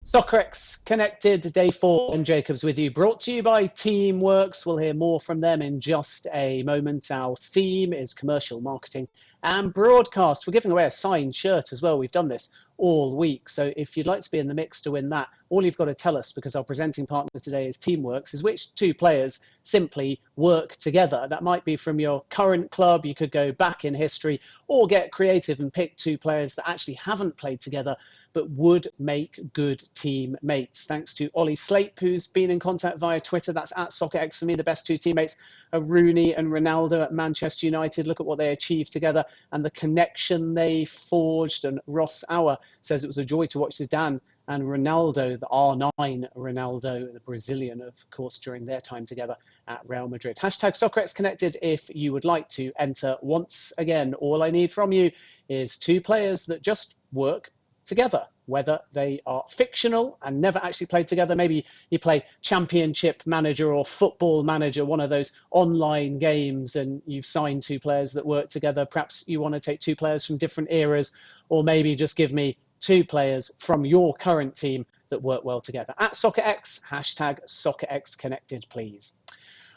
SoccerX Connected, day 4, and Jacobs with you. Brought to you by Teamworks. We'll hear more from them in just a moment. Our theme is commercial marketing and broadcast. We're giving away a signed shirt as well. We've done this all week. So if you'd like to be in the mix to win that, all you've got to tell us, because our presenting partner today is Teamworks, is which two players simply work together. That might be from your current club. You could go back in history or get creative and pick two players that actually haven't played together but would make good teammates. Thanks to Ollie Slape, who's been in contact via Twitter. That's at SoccerX for me. The best two teammates are Rooney and Ronaldo at Manchester United. Look at what they achieved together and the connection they forged. And Ross Auer says it was a joy to watch Zidane and Ronaldo, the R9 Ronaldo, the Brazilian, of course, during their time together at Real Madrid. Hashtag SoccerX Connected if you would like to enter. Once again, all I need from you is two players that just work together, whether they are fictional and never actually played together. Maybe you play Championship Manager or Football Manager, one of those online games, and you've signed two players that work together. Perhaps you want to take two players from different eras, or maybe just give me two players from your current team that work well together. At SoccerX, hashtag SoccerX Connected, please.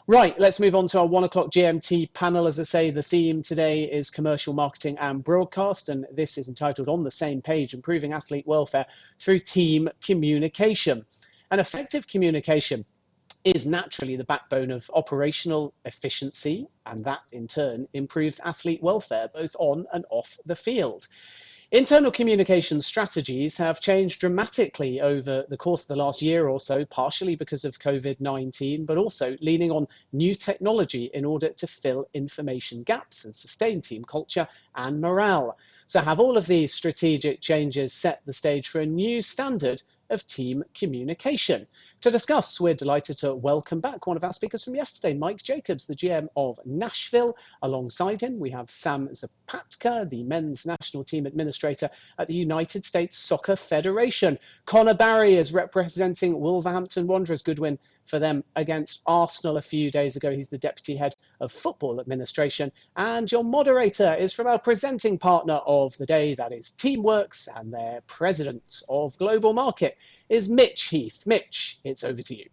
Right, let's move on to our 1 o'clock GMT panel. As I say, the theme today is commercial marketing and broadcast, and this is entitled On the Same Page, Improving Athlete Welfare Through Team Communication. And effective communication is naturally the backbone of operational efficiency, and that in turn improves athlete welfare both on and off the field. Internal communication strategies have changed dramatically over the course of the last year or so, partially because of COVID-19, but also leaning on new technology in order to fill information gaps and sustain team culture and morale. So have all of these strategic changes set the stage for a new standard of team communication? To discuss, we're delighted to welcome back one of our speakers from yesterday, Mike Jacobs, the GM of Nashville. Alongside him, we have Sam Zapatka, the men's national team administrator at the United States Soccer Federation. Conor Barry is representing Wolverhampton Wanderers. Good win for them against Arsenal a few days ago. He's the deputy head of football administration. And your moderator is from our presenting partner of the day, that is Teamworks, and their president of global market is Mitch Heath. Mitch, it's over to you.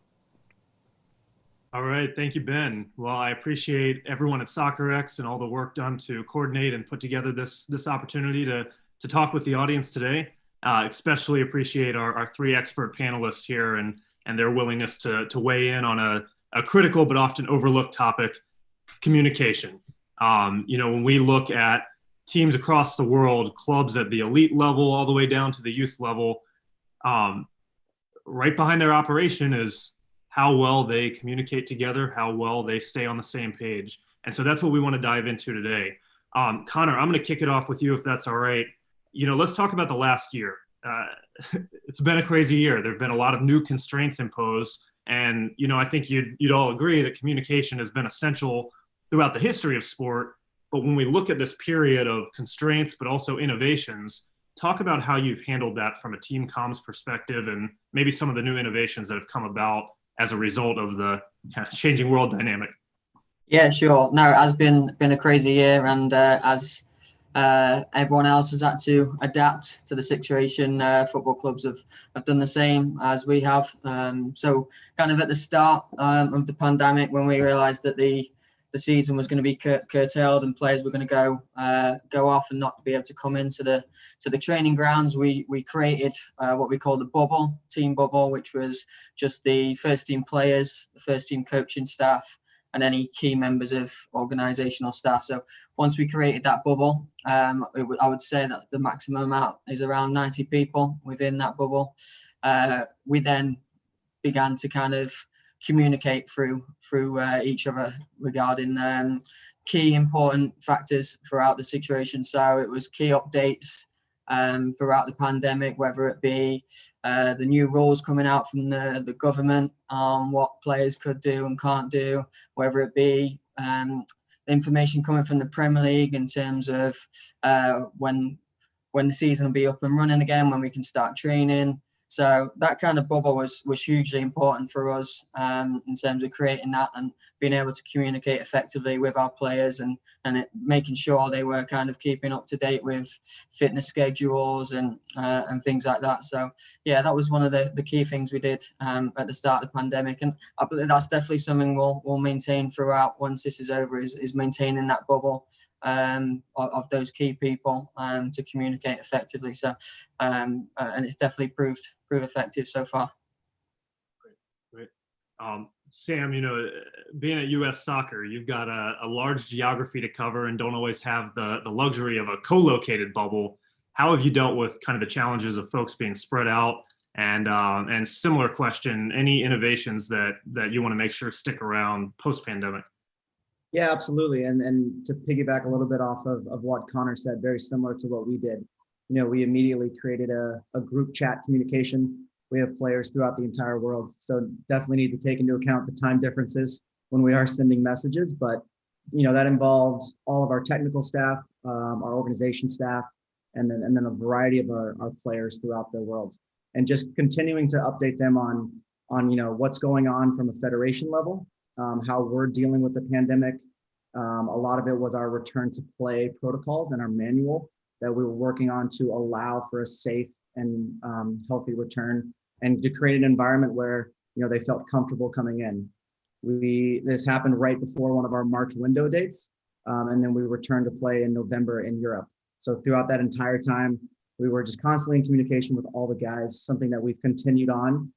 All right, thank you, Ben. Well, I appreciate everyone at SoccerX and all the work done to coordinate and put together this opportunity to talk with the audience today. Especially appreciate our three expert panelists here and their willingness to weigh in on a critical but often overlooked topic, communication. When we look at teams across the world, clubs at the elite level all the way down to the youth level, right behind their operation is how well they communicate together, how well they stay on the same page. And so that's what we want to dive into today. Conor, I'm going to kick it off with you if that's all right. Let's talk about the last year. It's been a crazy year. There have been a lot of new constraints imposed. And, I think you'd all agree that communication has been essential throughout the history of sport. But when we look at this period of constraints, but also innovations, talk about how you've handled that from a team comms perspective and maybe some of the new innovations that have come about as a result of the kind of changing world dynamic. Yeah, sure. No, it has been a crazy year, and as everyone else has had to adapt to the situation, football clubs have done the same as we have. So kind of at the start of the pandemic, when we realised that the season was going to be curtailed and players were going to go off and not be able to come into the training grounds, we created what we call the team bubble, which was just the first team players, the first team coaching staff, and any key members of organisational staff. So once we created that bubble, I would say that the maximum amount is around 90 people within that bubble. We then began to kind of communicate through each other regarding key important factors throughout the situation. So it was key updates throughout the pandemic, whether it be the new rules coming out from the government on what players could do and can't do, whether it be information coming from the Premier League in terms of when the season will be up and running again, when we can start training. So that kind of bubble was hugely important for us in terms of creating that and being able to communicate effectively with our players and making sure they were kind of keeping up to date with fitness schedules and things like that. So yeah, that was one of the key things we did at the start of the pandemic, and I believe that's definitely something we'll maintain throughout once this is over, is maintaining that bubble of those key people to communicate effectively. So and it's definitely proved effective so far. Great. Sam, being at U.S. Soccer, you've got a large geography to cover and don't always have the luxury of a co-located bubble. How have you dealt with kind of the challenges of folks being spread out? And similar question, any innovations that you want to make sure stick around post-pandemic? Yeah, absolutely. And to piggyback a little bit off of what Conor said, very similar to what we did. We immediately created a group chat communication. We have players throughout the entire world, so definitely need to take into account the time differences when we are sending messages. But that involved all of our technical staff, our organization staff, and then a variety of our players throughout the world, and just continuing to update them on what's going on from a federation level, how we're dealing with the pandemic. A lot of it was our return to play protocols and our manual that we were working on to allow for a safe and healthy return, and to create an environment where they felt comfortable coming in. This happened right before one of our March window dates, and then we returned to play in November in Europe. So throughout that entire time, we were just constantly in communication with all the guys, something that we've continued on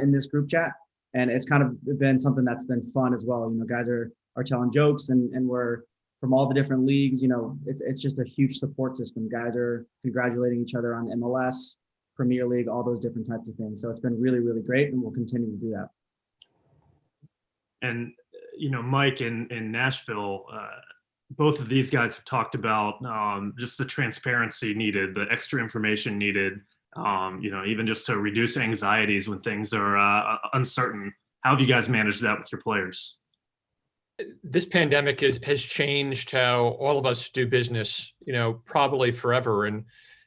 in this group chat. And it's kind of been something that's been fun as well. Guys are telling jokes, and we're from all the different leagues. It's just a huge support system. Guys are congratulating each other on MLS, Premier League, all those different types of things. So it's been really, really great, and we'll continue to do that. And, Mike in Nashville, both of these guys have talked about just the transparency needed, the extra information needed, even just to reduce anxieties when things are uncertain. How have you guys managed that with your players? This pandemic has changed how all of us do business, probably forever. And,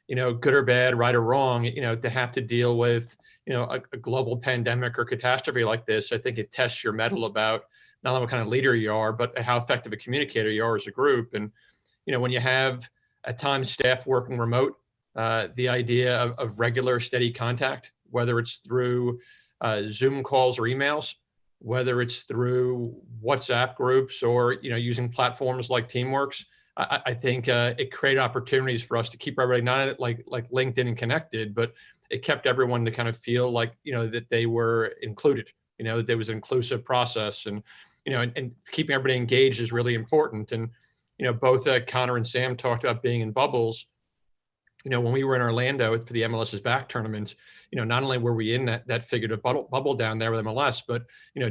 good or bad, right or wrong, to have to deal with, a global pandemic or catastrophe like this, I think it tests your mettle about not only what kind of leader you are, but how effective a communicator you are as a group. And, when you have at times staff working remote, the idea of regular, steady contact, whether it's through Zoom calls or emails, whether it's through WhatsApp groups or, using platforms like Teamworks, I think it created opportunities for us to keep everybody not like LinkedIn and connected, but it kept everyone to kind of feel like, that they were included, that there was an inclusive process, and, and keeping everybody engaged is really important. And, both Conor and Sam talked about being in bubbles. When we were in Orlando for the MLS's back tournament, not only were we in that figurative bubble down there with MLS, but,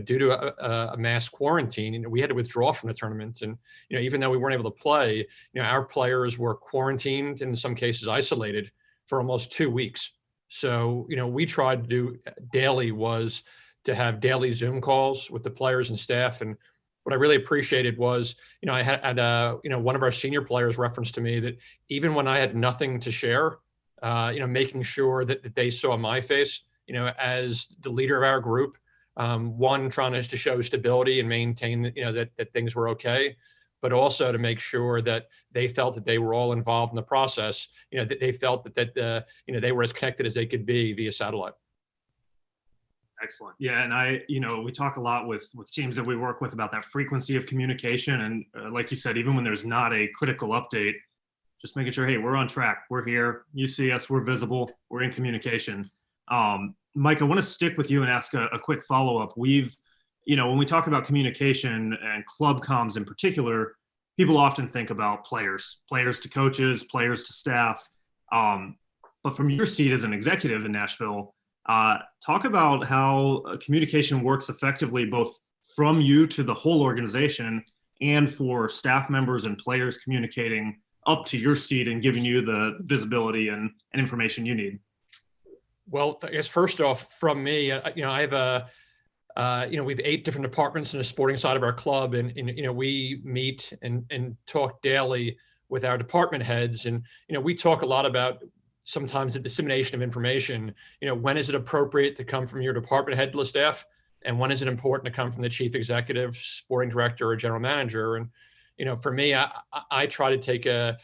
due to a mass quarantine, we had to withdraw from the tournament. And, even though we weren't able to play, our players were quarantined, and in some cases isolated for almost 2 weeks. So, we tried to do daily was to have daily Zoom calls with the players and staff. And what I really appreciated was, I had one of our senior players referenced to me that even when I had nothing to share, making sure that they saw my face, as the leader of our group, one, trying to show stability and maintain, that things were okay, but also to make sure that they felt that they were all involved in the process, that they felt that they were as connected as they could be via satellite. Excellent. Yeah, and we talk a lot with teams that we work with about that frequency of communication, and like you said, even when there's not a critical update, just making sure, hey, we're on track, we're here, you see us, we're visible, we're in communication. Mike, I want to stick with you and ask a quick follow-up. When we talk about communication and club comms in particular, people often think about players to coaches, players to staff. But from your seat as an executive in Nashville, talk about how communication works effectively, both from you to the whole organization and for staff members and players communicating up to your seat and giving you the visibility and information you need. Well, I guess first off, from me, I have we have 8 different departments in the sporting side of our club, and we meet and talk daily with our department heads, and we talk a lot about sometimes the dissemination of information, when is it appropriate to come from your department head to the staff? And when is it important to come from the chief executive, sporting director, or general manager? And, for me, I try to take a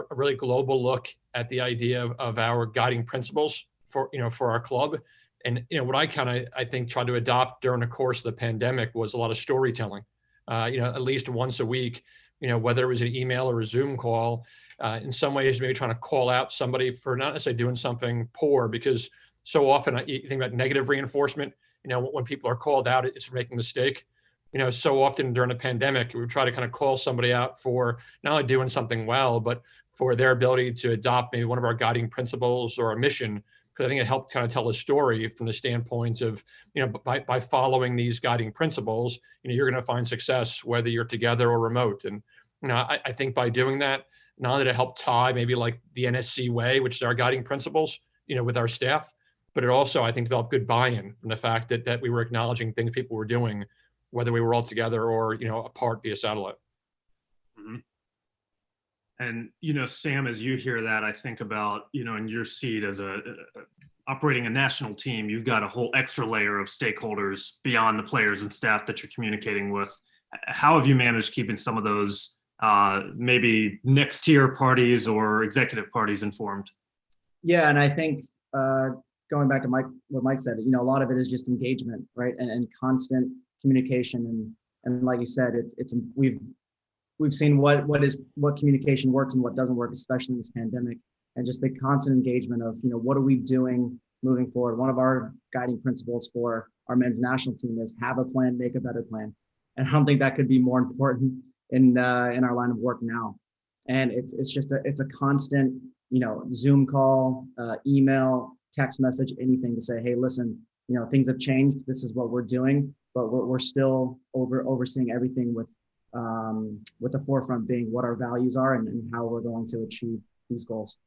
really global look at the idea of our guiding principles for our club. And, what I think tried to adopt during the course of the pandemic was a lot of storytelling, at least once a week, whether it was an email or a Zoom call, in some ways, maybe trying to call out somebody for not necessarily doing something poor, because so often you think about negative reinforcement, when people are called out, it's for making a mistake. So often during a pandemic, we try to kind of call somebody out for not only doing something well, but for their ability to adopt maybe one of our guiding principles or a mission. Because I think it helped kind of tell a story from the standpoint of, by following these guiding principles, you're going to find success whether you're together or remote. And, I think by doing that, not only did it help tie maybe like the NSC way, which is our guiding principles, with our staff, but it also, I think, developed good buy-in from the fact that we were acknowledging things people were doing, whether we were all together or, apart via satellite. Mm-hmm. And, Sam, as you hear that, I think about, in your seat as operating a national team, you've got a whole extra layer of stakeholders beyond the players and staff that you're communicating with. How have you managed keeping some of those maybe next tier parties or executive parties informed? Yeah, and I think going back to what Mike said, a lot of it is just engagement, right, and constant communication, and like you said, we've seen what communication works and what doesn't work, especially in this pandemic, and just the constant engagement of what are we doing moving forward. One of our guiding principles for our men's national team is have a plan, make a better plan, and I don't think that could be more important in our line of work now. And it's a constant Zoom call, email, text message, anything to say, hey, listen, things have changed. This is what we're doing, but we're still overseeing everything with the forefront being what our values are and how we're going to achieve these goals.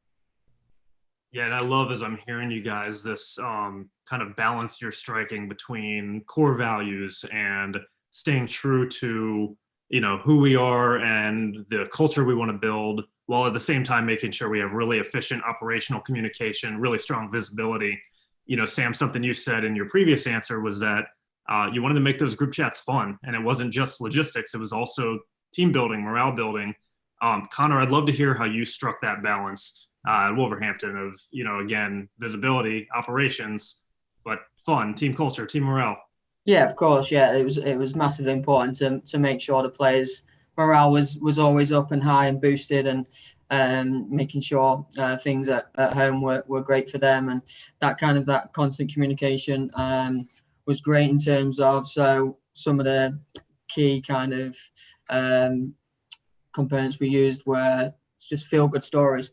Yeah, and I love, as I'm hearing you guys, this kind of balance you're striking between core values and staying true to who we are and the culture we want to build, while at the same time making sure we have really efficient operational communication, really strong visibility. Sam, something you said in your previous answer was that you wanted to make those group chats fun, and it wasn't just logistics, it was also team building, morale building. Conor, I'd love to hear how you struck that balance at Wolverhampton of, again, visibility, operations, but fun, team culture, team morale. Yeah, of course. Yeah, it was massively important to make sure the players' morale was always up and high and boosted, and making sure things at home were great for them, and that constant communication was great in terms of, so some of the key kind of components we used were just feel good stories,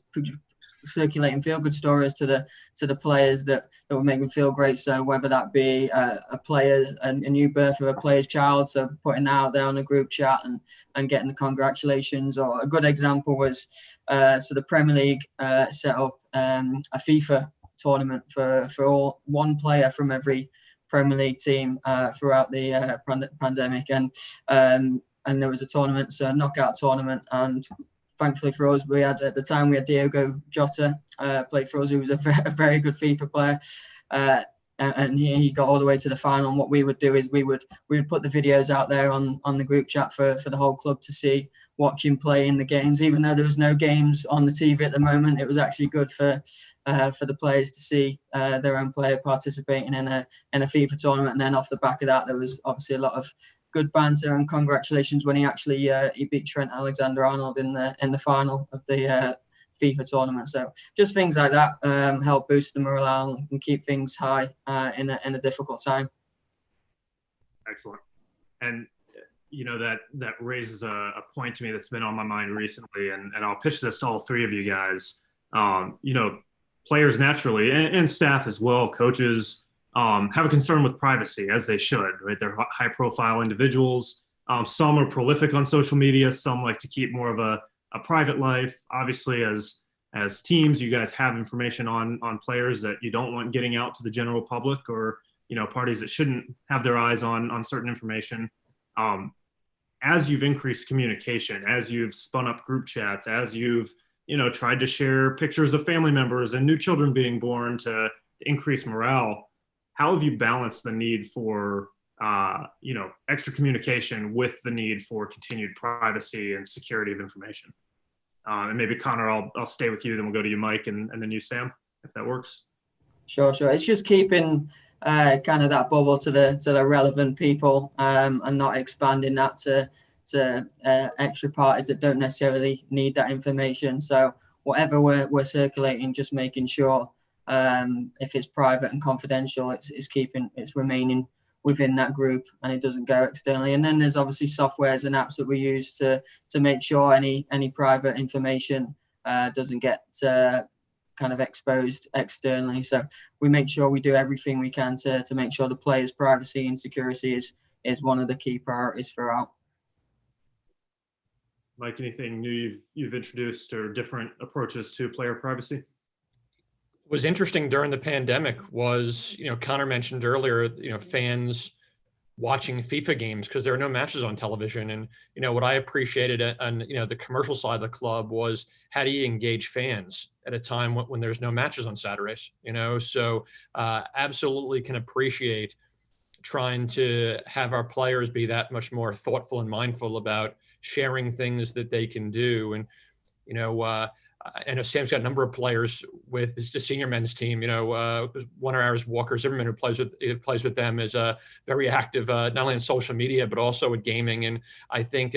circulating feel good stories to the players that would make them feel great. So whether that be a player, a new birth of a player's child, so putting that out there on a group chat and getting the congratulations. Or a good example was so the Premier League set up a FIFA tournament for all, one player from every Premier League team throughout the pandemic, and there was a tournament, so a knockout tournament, and thankfully for us, at the time we had Diogo Jota played for us, who was a very good FIFA player, and he got all the way to the final. And what we would do is we would put the videos out there on the group chat for the whole club to see, watch him play in the games. Even though there was no games on the TV at the moment, it was actually good for the players to see their own player participating in a FIFA tournament. And then off the back of that, there was obviously a lot of good banter and congratulations when he actually he beat Trent Alexander-Arnold in the final of the FIFA tournament. So just things like that help boost the morale and keep things high in a difficult time. Excellent. And that raises a point to me that's been on my mind recently, and I'll pitch this to all three of you guys. Players naturally, and staff as well, coaches, have a concern with privacy, as they should, right? They're high-profile individuals. Some are prolific on social media. Some like to keep more of a private life. Obviously, as teams, you guys have information on players that you don't want getting out to the general public, or parties that shouldn't have their eyes on certain information. As you've increased communication, as you've spun up group chats, as you've tried to share pictures of family members and new children being born to increase morale. How have you balanced the need for extra communication with the need for continued privacy and security of information? And maybe Conor, I'll stay with you, then we'll go to you, Mike, and then you, Sam, if that works. Sure. It's just keeping kind of that bubble to the relevant people, and not expanding that to extra parties that don't necessarily need that information. So whatever we're circulating, just making sure if it's private and confidential, it's remaining within that group and it doesn't go externally. And then there's obviously softwares and apps that we use to make sure any private information doesn't get kind of exposed externally. So we make sure we do everything we can to make sure the players' privacy and security is one of the key priorities throughout. Mike, anything new you've introduced or different approaches to player privacy? What was interesting during the pandemic was, Conor mentioned earlier, fans watching FIFA games because there are no matches on television. And, what I appreciated on, the commercial side of the club was how do you engage fans at a time when there's no matches on Saturdays, So absolutely can appreciate trying to have our players be that much more thoughtful and mindful about sharing things that they can do. And, I know Sam's got a number of players with the senior men's team. One of ours, Walker Zimmerman, who plays with them, is very active, not only on social media but also with gaming. And I think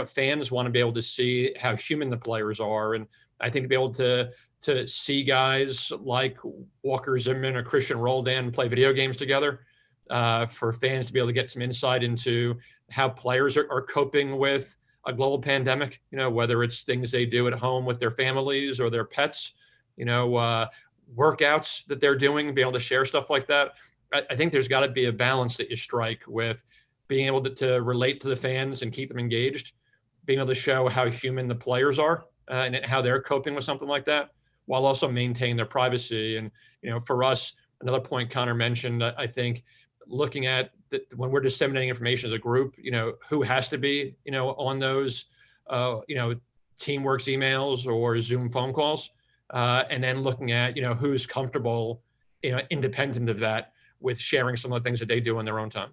fans want to be able to see how human the players are, and I think to be able to see guys like Walker Zimmerman or Christian Roldan play video games together, for fans to be able to get some insight into how players are coping with a global pandemic, whether it's things they do at home with their families or their pets, workouts that they're doing, be able to share stuff like that. I think there's got to be a balance that you strike with being able to relate to the fans and keep them engaged, being able to show how human the players are and how they're coping with something like that, while also maintaining their privacy. And, for us, another point Conor mentioned, I think looking at when we're disseminating information as a group, who has to be, on those, Teamworks emails or Zoom phone calls, and then looking at, who's comfortable, independent of that, with sharing some of the things that they do in their own time.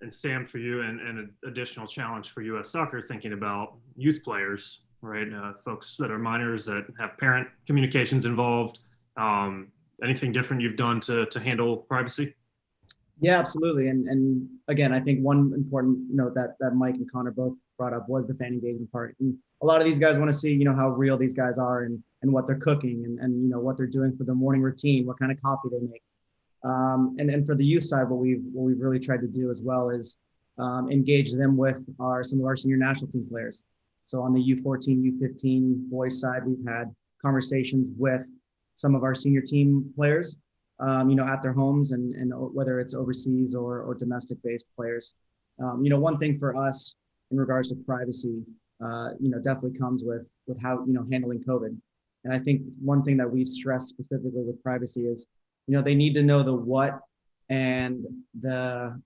And Sam, for you, and an additional challenge for U.S. Soccer, thinking about youth players, right? Folks that are minors that have parent communications involved. Anything different you've done to handle privacy? Yeah, absolutely. And again, I think one important note that Mike and Conor both brought up was the fan engagement part. And a lot of these guys want to see, how real these guys are and what they're cooking and what they're doing for their morning routine, what kind of coffee they make. And for the youth side, what we've really tried to do as well is engage them with some of our senior national team players. So on the U14, U15 boys side, we've had conversations with some of our senior team players, at their homes and whether it's overseas or domestic based players. One thing for us in regards to privacy, definitely comes with how, handling COVID. And I think one thing that we've stressed specifically with privacy is, they need to know the what and the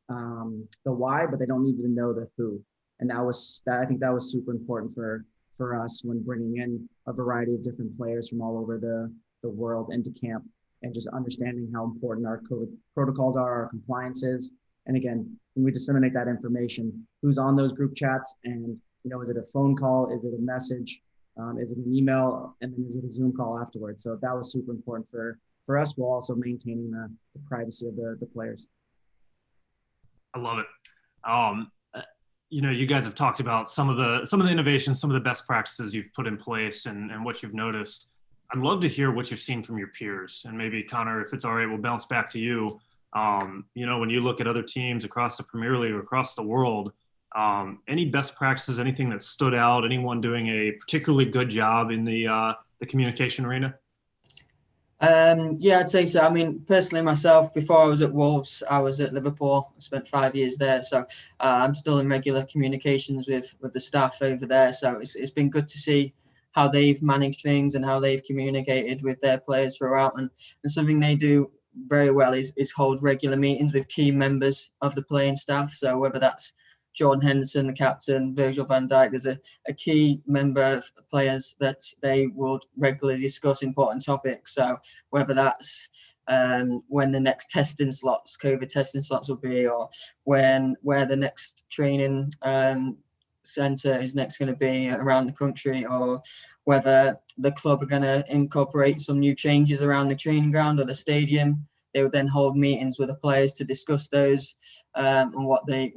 why, but they don't need to know the who. And I think that was super important for us when bringing in a variety of different players from all over the world into camp, and just understanding how important our COVID protocols are, our compliance is. And again, when we disseminate that information, who's on those group chats, and, is it a phone call? Is it a message? Is it an email? And then is it a Zoom call afterwards? So that was super important for us, while also maintaining the privacy of the players. I love it. You guys have talked about some of the innovations, some of the best practices you've put in place and what you've noticed. I'd love to hear what you've seen from your peers, and maybe Conor, if it's all right, we'll bounce back to you. When you look at other teams across the Premier League or across the world, any best practices, anything that stood out, anyone doing a particularly good job in the communication arena? Yeah, I'd say so. I mean, personally myself, before I was at Wolves, I was at Liverpool. I spent 5 years there. So I'm still in regular communications with the staff over there. So it's been good to see how they've managed things and how they've communicated with their players throughout. And something they do very well is hold regular meetings with key members of the playing staff. So whether that's Jordan Henderson, the captain, Virgil van Dijk. There's a key member of players that they would regularly discuss important topics. So whether that's when the next COVID testing slots will be, or where the next training centre is next going to be around the country, or whether the club are going to incorporate some new changes around the training ground or the stadium. They would then hold meetings with the players to discuss those and what the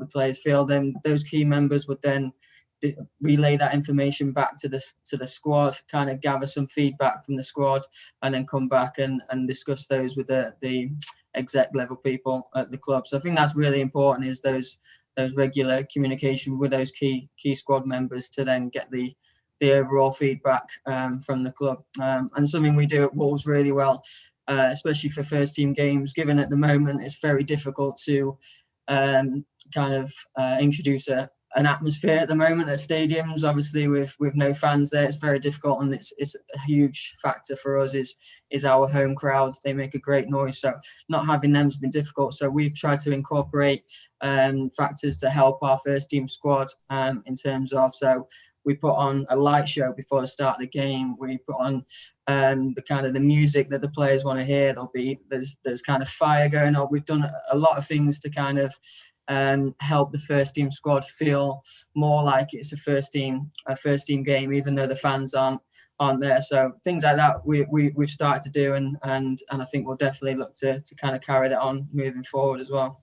players feel. Then those key members would then relay that information back to the squad, kind of gather some feedback from the squad, and then come back and discuss those with the exec level people at the club. So I think that's really important, is those regular communication with those key squad members to then get the overall feedback from the club. And something we do at Wolves really well, especially for first team games, given at the moment it's very difficult to introduce an atmosphere at the moment at stadiums. Obviously with no fans there, it's very difficult, and it's a huge factor for us is our home crowd. They make a great noise, so not having them has been difficult. So we've tried to incorporate factors to help our first team squad in terms of, so we put on a light show before the start of the game. We put on the music that the players want to hear. There's kind of fire going on. We've done a lot of things to kind of help the first team squad feel more like it's a first team game, even though the fans aren't there. So things like that we've started to do, and I think we'll definitely look to kind of carry that on moving forward as well.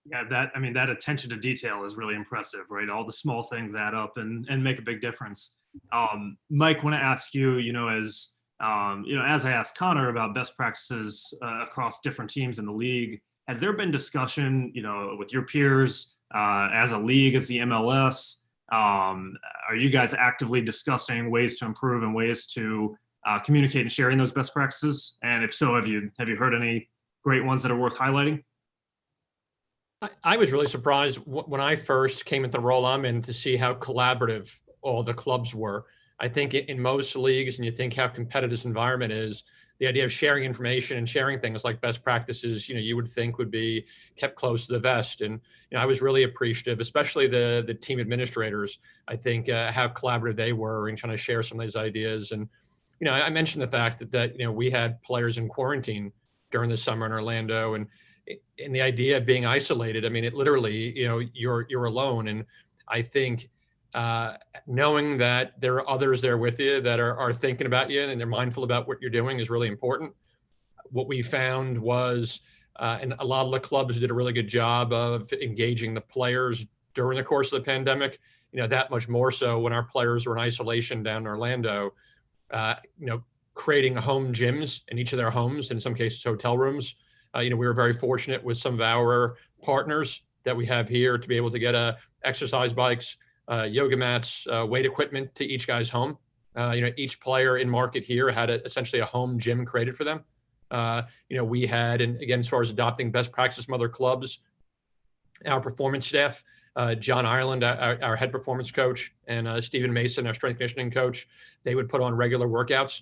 Yeah, that attention to detail is really impressive, right? All the small things add up and make a big difference. Mike, I want to ask you, as I asked Conor about best practices across different teams in the league, has there been discussion, with your peers as a league, as the MLS? Are you guys actively discussing ways to improve and ways to communicate and sharing those best practices? And if so, have you heard any great ones that are worth highlighting? I was really surprised when I first came into the role I'm in to see how collaborative all the clubs were. I think in most leagues, and you think how competitive this environment is, the idea of sharing information and sharing things like best practices, you would think would be kept close to the vest. And I was really appreciative, especially the team administrators. I think how collaborative they were in trying to share some of these ideas. And I mentioned the fact that we had players in quarantine during the summer in Orlando, and the idea of being isolated. I mean, it literally, you're alone. And I think knowing that there are others there with you that are thinking about you and they're mindful about what you're doing is really important. What we found was, and a lot of the clubs did a really good job of engaging the players during the course of the pandemic, that much more so when our players were in isolation down in Orlando, creating home gyms in each of their homes, in some cases hotel rooms. We were very fortunate with some of our partners that we have here to be able to get exercise bikes, yoga mats, weight equipment to each guy's home. Each player in market here had essentially a home gym created for them. We had, and again, as far as adopting best practice from other clubs, our performance staff, John Ireland, our head performance coach, and Stephen Mason, our strength conditioning coach, they would put on regular workouts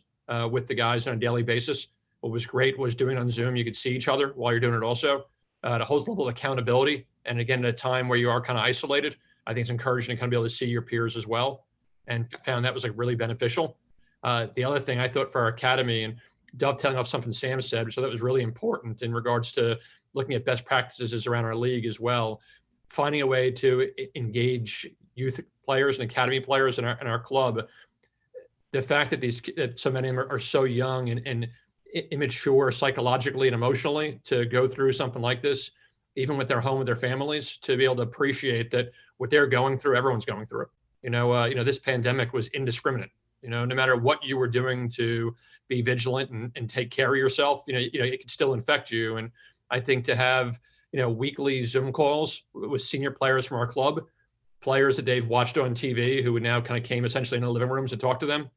with the guys on a daily basis. What was great was doing it on Zoom. You could see each other while you're doing it also. To hold a level of accountability. And again, at a time where you are kind of isolated, I think it's encouraging to kind of be able to see your peers as well, and found that was really beneficial. The other thing I thought for our academy, and dovetailing off something Sam said, so that was really important in regards to looking at best practices around our league as well, finding a way to engage youth players and academy players in our club. The fact that so many of them are so young and immature psychologically and emotionally to go through something like this, even with their home, with their families, to be able to appreciate that what they're going through, everyone's going through it. This pandemic was indiscriminate. No matter what you were doing to be vigilant and take care of yourself, it could still infect you. And I think to have, weekly Zoom calls with senior players from our club, players that they've watched on TV who now kind of came essentially in the living rooms to talk to them,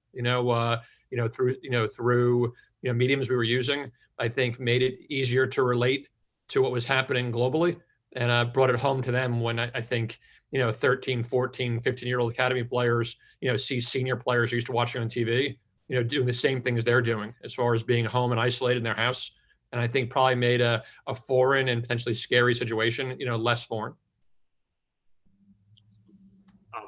through mediums we were using, I think made it easier to relate to what was happening globally, and brought it home to them when I think, 13, 14, 15-year-old academy players, see senior players used to watching on TV, doing the same things they're doing as far as being home and isolated in their house. And I think probably made a foreign and potentially scary situation, less foreign.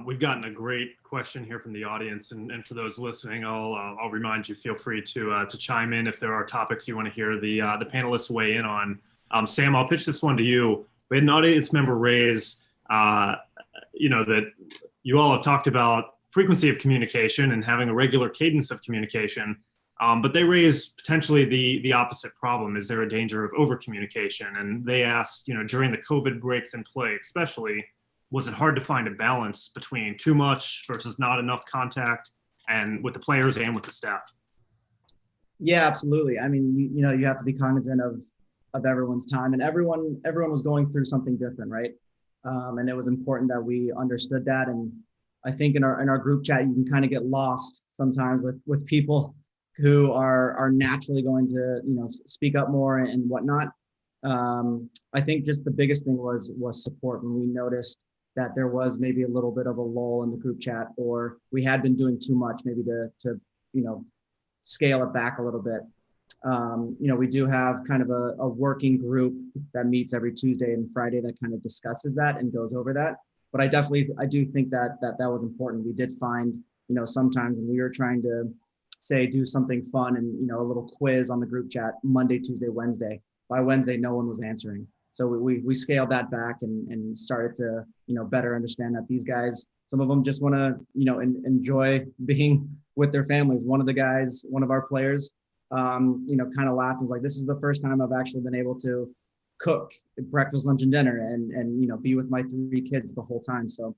We've gotten a great question here from the audience, and for those listening, I'll remind you, feel free to chime in if there are topics you want to hear the panelists weigh in on. Sam, I'll pitch this one to you. We had an audience member raise, that you all have talked about frequency of communication and having a regular cadence of communication, but they raise potentially the opposite problem. Is there a danger of over communication? And they asked, during the COVID breaks in play, especially, was it hard to find a balance between too much versus not enough contact, and with the players and with the staff? Yeah, absolutely. I mean, you have to be cognizant of everyone's time, and everyone was going through something different, right? And it was important that we understood that. And I think in our group chat, you can kind of get lost sometimes with people who are naturally going to speak up more and whatnot. I think just the biggest thing was support. When we noticed that there was maybe a little bit of a lull in the group chat, or we had been doing too much, maybe to scale it back a little bit. We do have kind of a working group that meets every Tuesday and Friday that kind of discusses that and goes over that. But I do think that was important. We did find, sometimes when we were trying to say, do something fun and, a little quiz on the group chat, Monday, Tuesday, Wednesday, by Wednesday, no one was answering. So we scaled that back and started to, better understand that these guys, some of them just want to, enjoy being with their families. One of our players, kind of laughed and was like, this is the first time I've actually been able to cook breakfast, lunch, and dinner and be with my 3 kids the whole time. So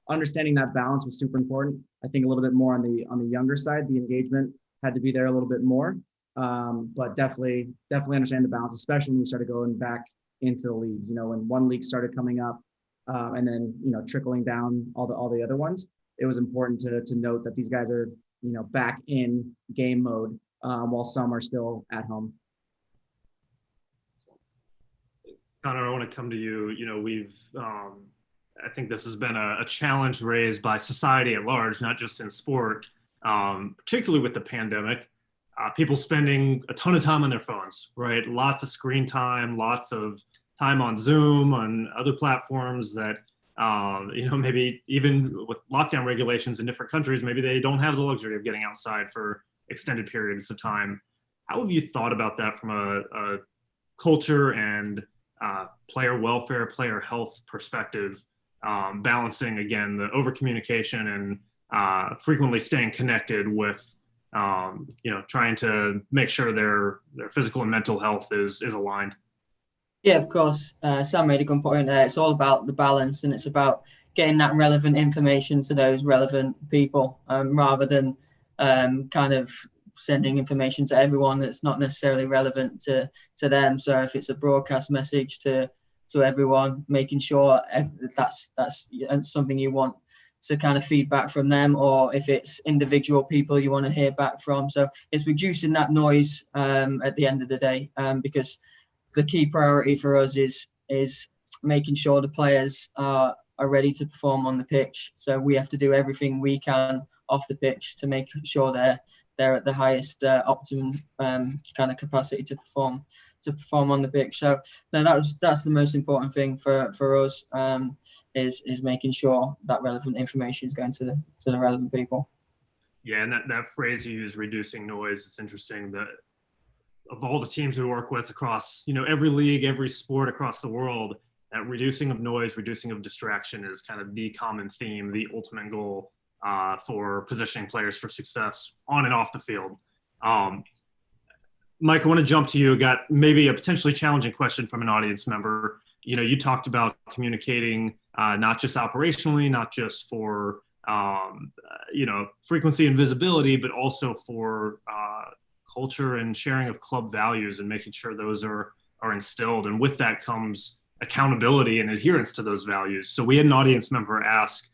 understanding that balance was super important. I think a little bit more on the younger side, the engagement had to be there a little bit more. But definitely understand the balance, especially when we started going back into the leagues, when one league started coming up, and then, trickling down all the other ones. It was important to note that these guys are, back in game mode, while some are still at home. Conor, I want to come to you. We've, I think this has been a challenge raised by society at large, not just in sport, particularly with the pandemic. People spending a ton of time on their phones, right? Lots of screen time, lots of time on Zoom, on other platforms that, maybe even with lockdown regulations in different countries, maybe they don't have the luxury of getting outside for extended periods of time. How have you thought about that from a culture and player welfare, player health perspective, balancing, again, the over communication and frequently staying connected with, trying to make sure their physical and mental health is aligned? Yeah, of course. Sam made a good point there. It's all about the balance, and it's about getting that relevant information to those relevant people, rather than kind of sending information to everyone that's not necessarily relevant to them. So if it's a broadcast message to everyone, making sure that's something you want to kind of feedback from them, or if it's individual people you want to hear back from. So it's reducing that noise at the end of the day, because the key priority for us is making sure the players are ready to perform on the pitch. So we have to do everything we can off the pitch to make sure they're at the highest optimum kind of capacity to perform on the pitch. So no, that's the most important thing for us, is making sure that relevant information is going to the relevant people. Yeah, and that phrase you use, reducing noise, it's interesting that of all the teams we work with across, every league, every sport across the world, that reducing of noise, reducing of distraction is kind of the common theme, the ultimate goal for positioning players for success on and off the field. Mike, I want to jump to you. Got maybe a potentially challenging question from an audience member. You talked about communicating not just operationally, not just for frequency and visibility, but also for culture and sharing of club values and making sure those are instilled. And with that comes accountability and adherence to those values. So we had an audience member ask,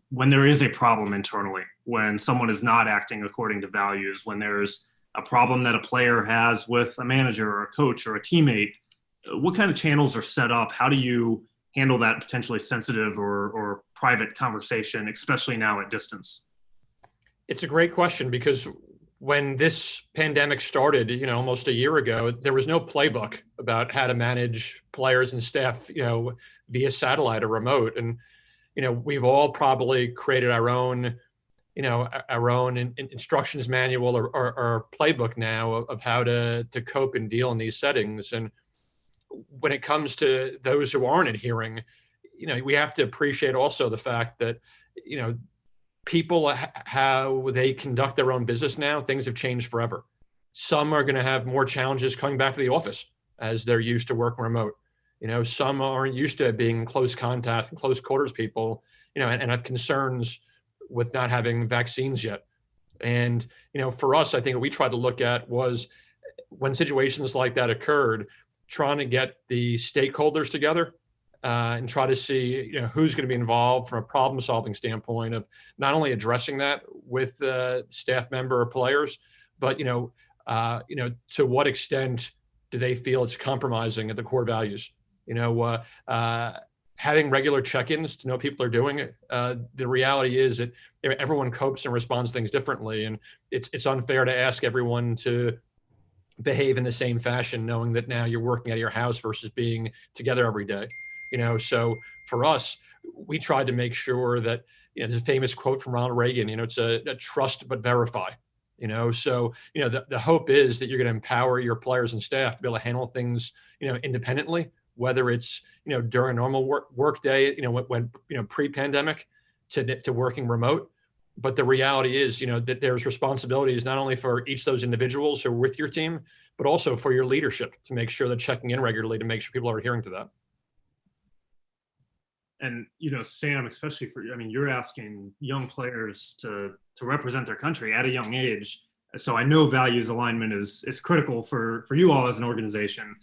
when there is a problem internally, when someone is not acting according to values, when there's a problem that a player has with a manager or a coach or a teammate, what kind of channels are set up? How do you handle that potentially sensitive or private conversation, especially now at distance? It's a great question, because when this pandemic started, almost a year ago, there was no playbook about how to manage players and staff, via satellite or remote. And, we've all probably created our own, instructions manual or playbook now of how to cope and deal in these settings. And when it comes to those who aren't adhering, we have to appreciate also the fact that, people, how they conduct their own business now, things have changed forever. Some are going to have more challenges coming back to the office as they're used to working remote. Some aren't used to being in close contact and close quarters people, and have concerns with not having vaccines yet. And, for us, I think what we tried to look at was when situations like that occurred, trying to get the stakeholders together and try to see, who's going to be involved from a problem solving standpoint of not only addressing that with staff member or players, but, to what extent do they feel it's compromising at the core values? Having regular check-ins to know people are doing it. The reality is that everyone copes and responds to things differently. And it's unfair to ask everyone to behave in the same fashion, knowing that now you're working out of your house versus being together every day. So for us, we tried to make sure that, there's a famous quote from Ronald Reagan, it's a trust but verify. So the hope is that you're going to empower your players and staff to be able to handle things, independently, whether it's, during a normal work day, when pre-pandemic to working remote. But the reality is, that there's responsibilities not only for each of those individuals who are with your team, but also for your leadership to make sure they're checking in regularly to make sure people are adhering to that. And, Sam, especially you're asking young players to represent their country at a young age. So I know values alignment is critical for you all as an organization.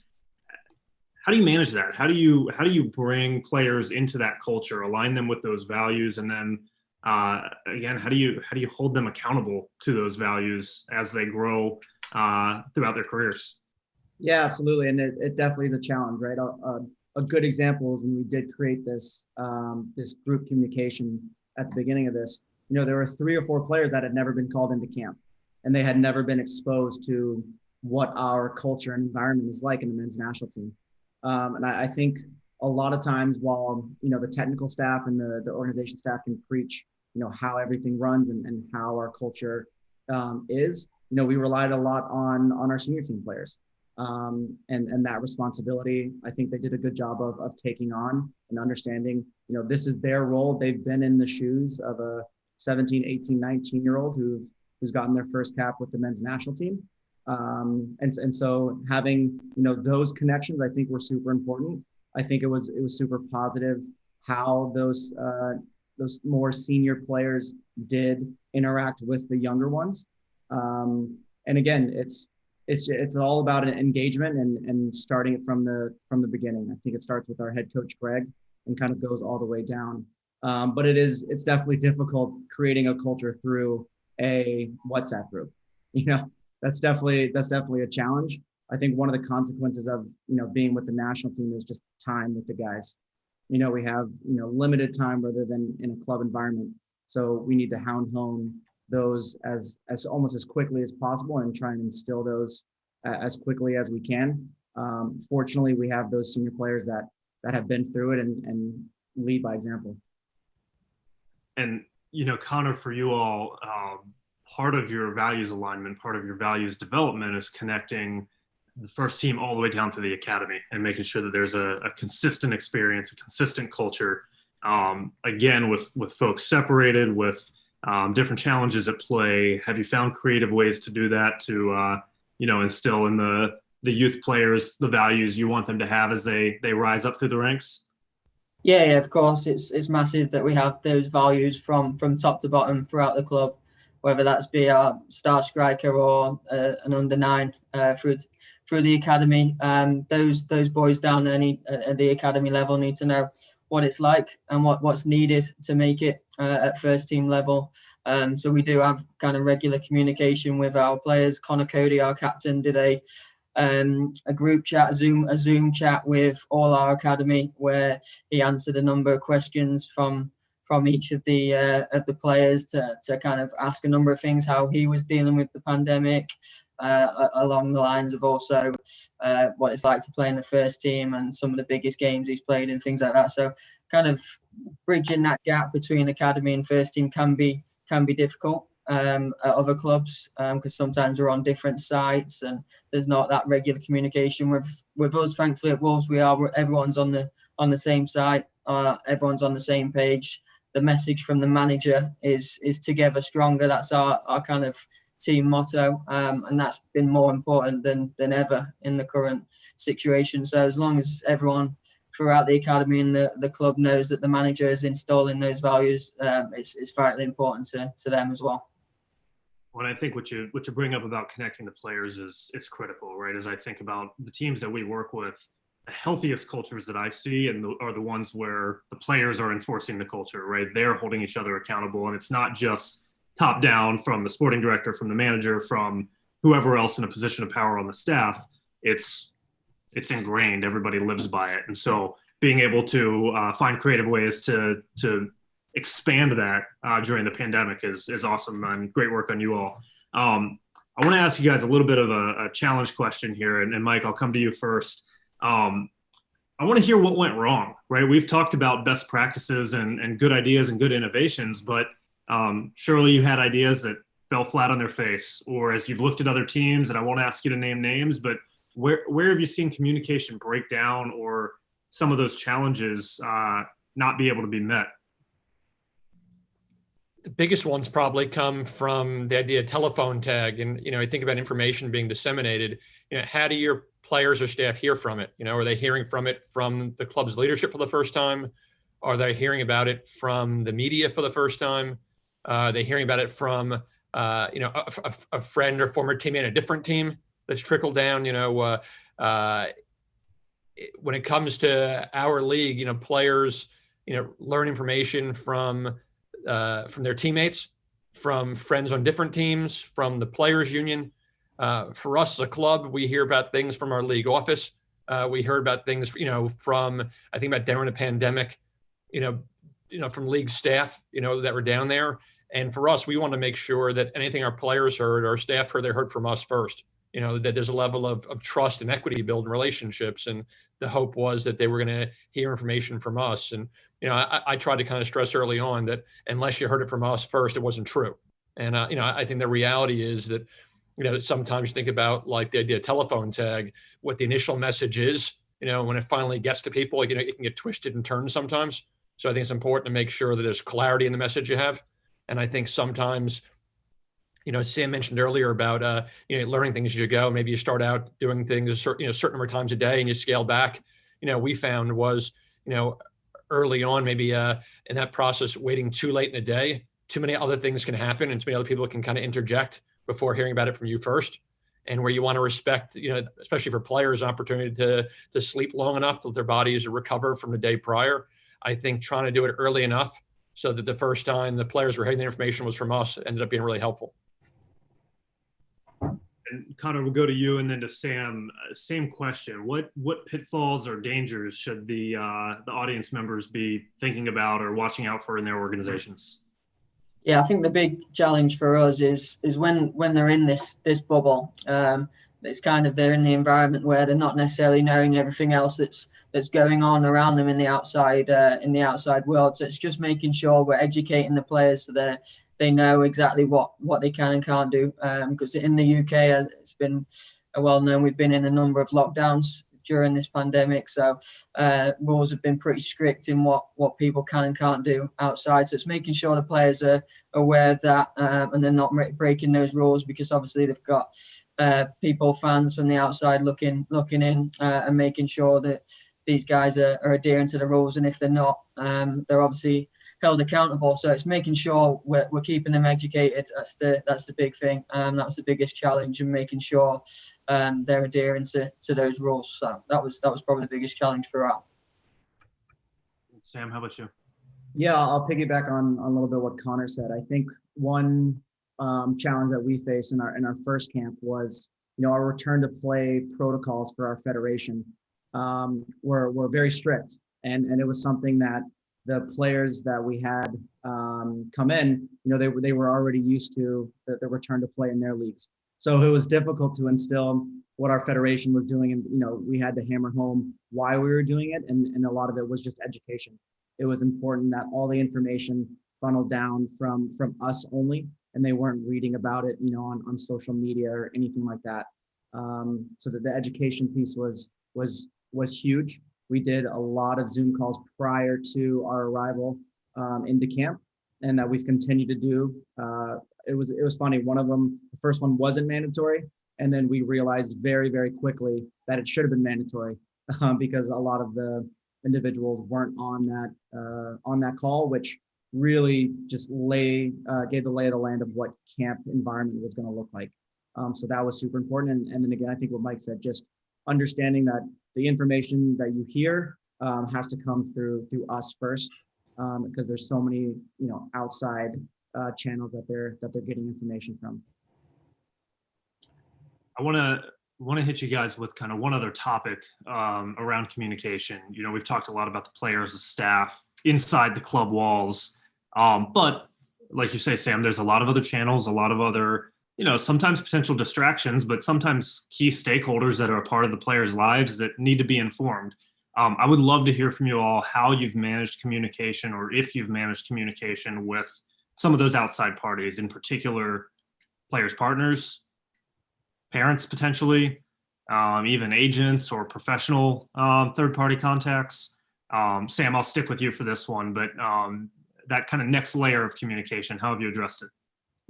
How do you manage that? How do you bring players into that culture, align them with those values, and then again, how do you hold them accountable to those values as they grow throughout their careers? Yeah, absolutely, and it definitely is a challenge, right? A good example is when we did create this this group communication at the beginning of this. There were 3 or 4 players that had never been called into camp, and they had never been exposed to what our culture and environment is like in the men's national team. And I think a lot of times while, the technical staff and the organization staff can preach, how everything runs and how our culture is, we relied a lot on our senior team players. And that responsibility, I think they did a good job of taking on and understanding, this is their role. They've been in the shoes of a 17, 18, 19-year-old who's gotten their first cap with the men's national team. And so having, those connections, I think were super important. I think it was super positive how those more senior players did interact with the younger ones. And again, it's all about an engagement and starting it from the beginning. I think it starts with our head coach, Greg, and kind of goes all the way down. But it's definitely difficult creating a culture through a WhatsApp group. That's definitely a challenge. I think one of the consequences of, being with the national team is just time with the guys. We have, limited time rather than in a club environment. So we need to hound home those as almost as quickly as possible and try and instill those as quickly as we can. Fortunately, we have those senior players that have been through it and lead by example. And, Conor, for you all, part of your values alignment, part of your values development is connecting the first team all the way down to the academy and making sure that there's a consistent experience, a consistent culture. Again, with folks separated, with different challenges at play. Have you found creative ways to do that to, instill in the youth players the values you want them to have as they rise up through the ranks? Yeah, of course. It's massive that we have those values from top to bottom throughout the club, whether that's be our star striker or an under 9 through the academy. Those boys down at the academy level need to know what it's like and what's needed to make it at first team level. So we do have kind of regular communication with our players. Conor Cody, our captain, did a group chat, a Zoom chat with all our academy, where he answered a number of questions from each of the players to kind of ask a number of things, how he was dealing with the pandemic, along the lines of also what it's like to play in the first team and some of the biggest games he's played and things like that. So kind of bridging that gap between academy and first team can be difficult at other clubs, because sometimes we're on different sites and there's not that regular communication. With us, thankfully at Wolves, everyone's on the same site, everyone's on the same page. The message from the manager is together stronger. That's our kind of team motto, and that's been more important than ever in the current situation. So as long as everyone throughout the academy and the club knows that the manager is installing those values, it's vitally important to them as well. Well, I think what you bring up about connecting the players is critical, right? As I think about the teams that we work with, the healthiest cultures that I see are the ones where the players are enforcing the culture, right? They're holding each other accountable, and it's not just top down from the sporting director, from the manager, from whoever else in a position of power on the staff. It's ingrained. Everybody lives by it, and so being able to find creative ways to expand that during the pandemic is awesome, and great work on you all. I want to ask you guys a little bit of a challenge question here, and Mike, I'll come to you first. I want to hear what went wrong, right? We've talked about best practices and good ideas and good innovations, but surely you had ideas that fell flat on their face, or as you've looked at other teams, and I won't ask you to name names, but where have you seen communication break down or some of those challenges not be able to be met? The biggest ones probably come from the idea of telephone tag. And, I think about information being disseminated. How do your players or staff hear from it? Are they hearing from it from the club's leadership for the first time? Are they hearing about it from the media for the first time? Are they hearing about it from, a friend or former teammate in a different team that's trickled down? When it comes to our league, players, learn information from their teammates, from friends on different teams, from the players union. For us as a club, we hear about things from our league office. We heard about things, from, I think about during the pandemic, from league staff, that were down there. And for us, we want to make sure that anything our players heard, our staff heard, they heard from us first. That there's a level of trust and equity built in relationships. And the hope was that they were going to hear information from us. And, I tried to kind of stress early on that unless you heard it from us first, it wasn't true. And, I think the reality is that, sometimes you think about like the idea of telephone tag, what the initial message is, when it finally gets to people, it can get twisted and turned sometimes. So I think it's important to make sure that there's clarity in the message you have. And I think sometimes, Sam mentioned earlier about, learning things as you go. Maybe you start out doing things a certain number of times a day and you scale back. We found was, early on, maybe in that process, waiting too late in the day, too many other things can happen and too many other people can kind of interject before hearing about it from you first. And where you want to respect, especially for players, opportunity to sleep long enough till their bodies recover from the day prior. I think trying to do it early enough so that the first time the players were hearing the information was from us ended up being really helpful. And Conor, we'll go to you and then to Sam. Same question. What pitfalls or dangers should the audience members be thinking about or watching out for in their organizations? Yeah, I think the big challenge for us is when they're in this bubble. It's kind of they're in the environment where they're not necessarily knowing everything else that's going on around them in the outside world. So it's just making sure we're educating the players so that they know exactly what they can and can't do. Because in the UK, it's been well known, we've been in a number of lockdowns during this pandemic. So rules have been pretty strict in what people can and can't do outside. So it's making sure the players are aware of that and they're not breaking those rules, because obviously they've got fans from the outside looking in and making sure that these guys are adhering to the rules. And if they're not, they're obviously held accountable. So it's making sure we're keeping them educated. That's the big thing. That's the biggest challenge, and making sure they're adhering to those rules. So that was probably the biggest challenge throughout. Sam, how about you? Yeah, I'll piggyback on a little bit what Conor said. I think one challenge that we faced in our first camp was, our return to play protocols for our federation were very strict, and it was something that the players that we had come in, they were already used to the return to play in their leagues. So it was difficult to instill what our federation was doing, and we had to hammer home why we were doing it, and a lot of it was just education. it was important that all the information funneled down from us only, and they weren't reading about it, on social media or anything like that. So that the education piece was huge. We did a lot of Zoom calls prior to our arrival into camp, and that we've continued to do. It was funny. One of them, the first one wasn't mandatory, and then we realized very, very quickly that it should have been mandatory because a lot of the individuals weren't on that call, which really just gave the lay of the land of what camp environment was going to look like. So that was super important. And then again, I think what Mike said, just understanding that the information that you hear has to come through us first, because there's so many outside channels that they're getting information from. I want to hit you guys with kind of one other topic around communication. We've talked a lot about the players, the staff inside the club walls, but like you say, Sam, there's a lot of other channels, a lot of other sometimes potential distractions, but sometimes key stakeholders that are a part of the players' lives that need to be informed. I would love to hear from you all how you've managed communication, or if you've managed communication with some of those outside parties, in particular players' partners, parents potentially, even agents or professional third-party contacts. Sam, I'll stick with you for this one, but that kind of next layer of communication, how have you addressed it?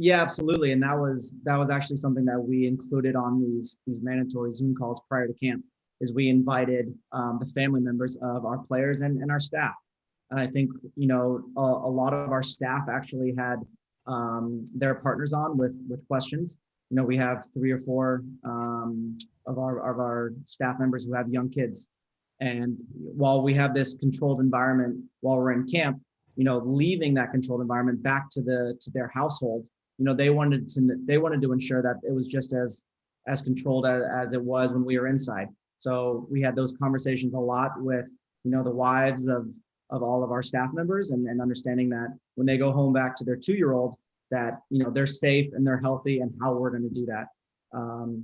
Yeah, absolutely. And that was actually something that we included on these mandatory Zoom calls prior to camp, is we invited the family members of our players and our staff. And I think, a lot of our staff actually had their partners on with questions. We have 3 or 4 of our staff members who have young kids. And while we have this controlled environment while we're in camp, leaving that controlled environment back to their household, they wanted to ensure that it was just as controlled as it was when we were inside. So we had those conversations a lot with, the wives of all of our staff members, and understanding that when they go home back to their 2-year-old, that, they're safe and they're healthy, and how we're going to do that.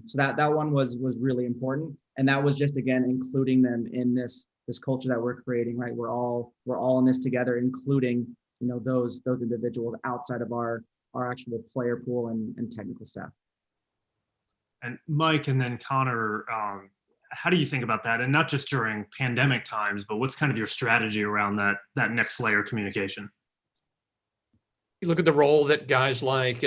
So that one was really important. And that was just, again, including them in this culture that we're creating, right? We're all in this together, including, those individuals outside of our actual player pool and technical staff. And Mike, and then Conor, how do you think about that? And not just during pandemic times, but what's kind of your strategy around that next layer of communication? You look at the role that guys like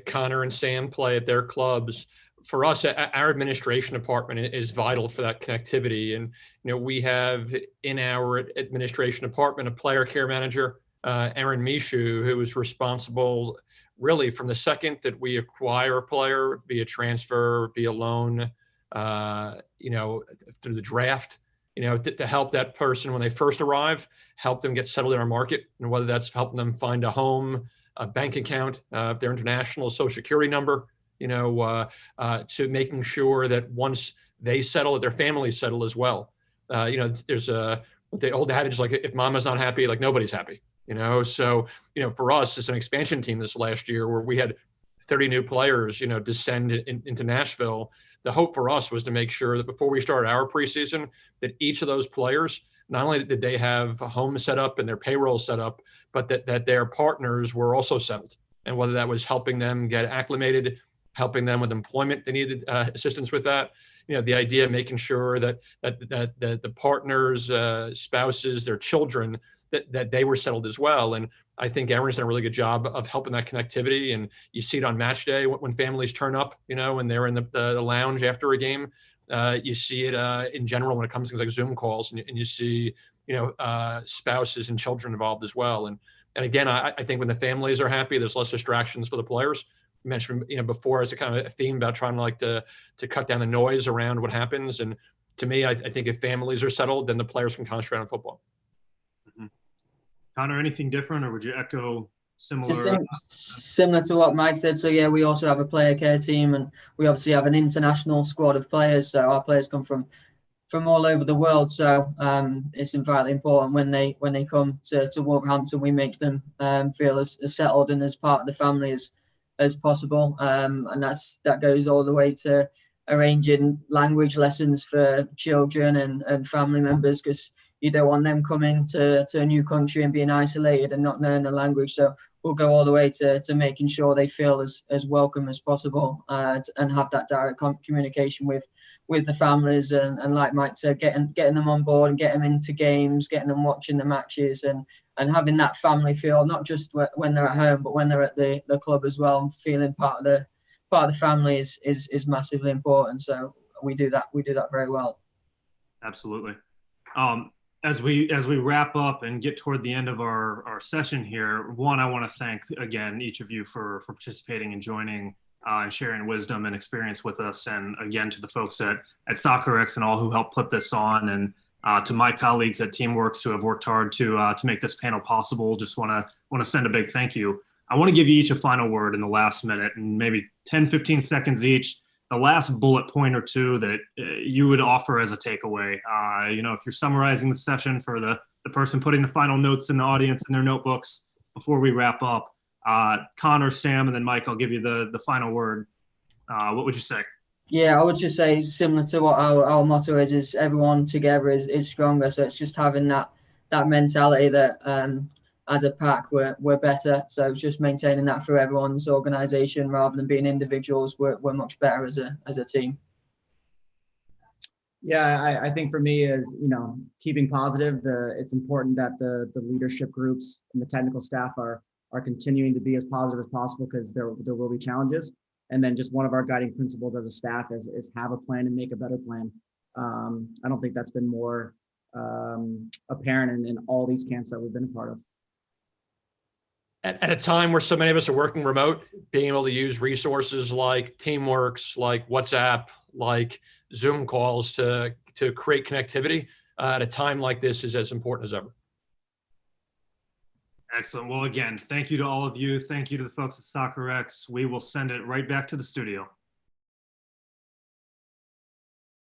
Conor and Sam play at their clubs. For us, our administration department is vital for that connectivity. And, we have in our administration department a player care manager, Erin Mishu, who is responsible really from the second that we acquire a player via transfer, via loan, through the draft, to help that person when they first arrive, help them get settled in our market, and whether that's helping them find a home, a bank account, if they're international, social security number, to making sure that once they settle, that their families settle as well. There's the old adage, like, if mama's not happy, like, nobody's happy. So for us, it's an expansion team this last year where we had 30 new players, descend into Nashville. The hope for us was to make sure that before we started our preseason, that each of those players, not only did they have a home set up and their payroll set up, but that their partners were also settled. And whether that was helping them get acclimated, helping them with employment, they needed assistance with that. The idea of making sure that the partners, spouses, their children, that they were settled as well. And I think Erin's done a really good job of helping that connectivity. And you see it on match day when families turn up, when they're in the lounge after a game. You see it in general when it comes to things like Zoom calls, and you see, spouses and children involved as well. And again, I think when the families are happy, there's less distractions for the players. You mentioned, before, as a kind of a theme about trying to cut down the noise around what happens. And to me, I think if families are settled, then the players can concentrate on football. Mm-hmm. Conor, anything different, or would you echo similar? Similar to what Mike said. So yeah, we also have a player care team, and we obviously have an international squad of players. So our players come from all over the world. So it's vitally important when they come to Wolverhampton, we make them feel as settled and as part of the family as possible. And that goes all the way to arranging language lessons for children and family members, because you don't want them coming to a new country and being isolated and not knowing the language. So we'll go all the way to making sure they feel as welcome as possible, and have that direct communication with the families, and like Mike said, getting them on board and getting them into games, getting them watching the matches, and having that family feel, not just when they're at home, but when they're at the club as well, and feeling part of the family is massively important. So we do that very well. Absolutely. As we wrap up and get toward the end of our session here, one, I want to thank again each of you for participating and joining and sharing wisdom and experience with us, and again to the folks at SoccerX and all who helped put this on, and to my colleagues at Teamworks who have worked hard to make this panel possible. Just want to send a big thank you. I want to give you each a final word in the last minute, and maybe 10-15 seconds each. The last bullet point or two that you would offer as a takeaway. If you're summarizing the session for the person putting the final notes in the audience in their notebooks before we wrap up, Conor, Sam, and then Mike, I'll give you the final word. What would you say? Yeah, I would just say similar to what our motto is everyone together is stronger. So it's just having that mentality that as a pack we're better. So just maintaining that for everyone's organisation rather than being individuals. We're much better as a team. Yeah, I think for me is, keeping positive. It's important that the leadership groups and the technical staff are continuing to be as positive as possible, because there will be challenges. And then just one of our guiding principles as a staff is have a plan and make a better plan. I don't think that's been more apparent in all these camps that we've been a part of. At a time where so many of us are working remote, being able to use resources like Teamworks, like WhatsApp, like Zoom calls to create connectivity at a time like this is as important as ever. Excellent. Well, again, thank you to all of you. Thank you to the folks at SoccerX. We will send it right back to the studio.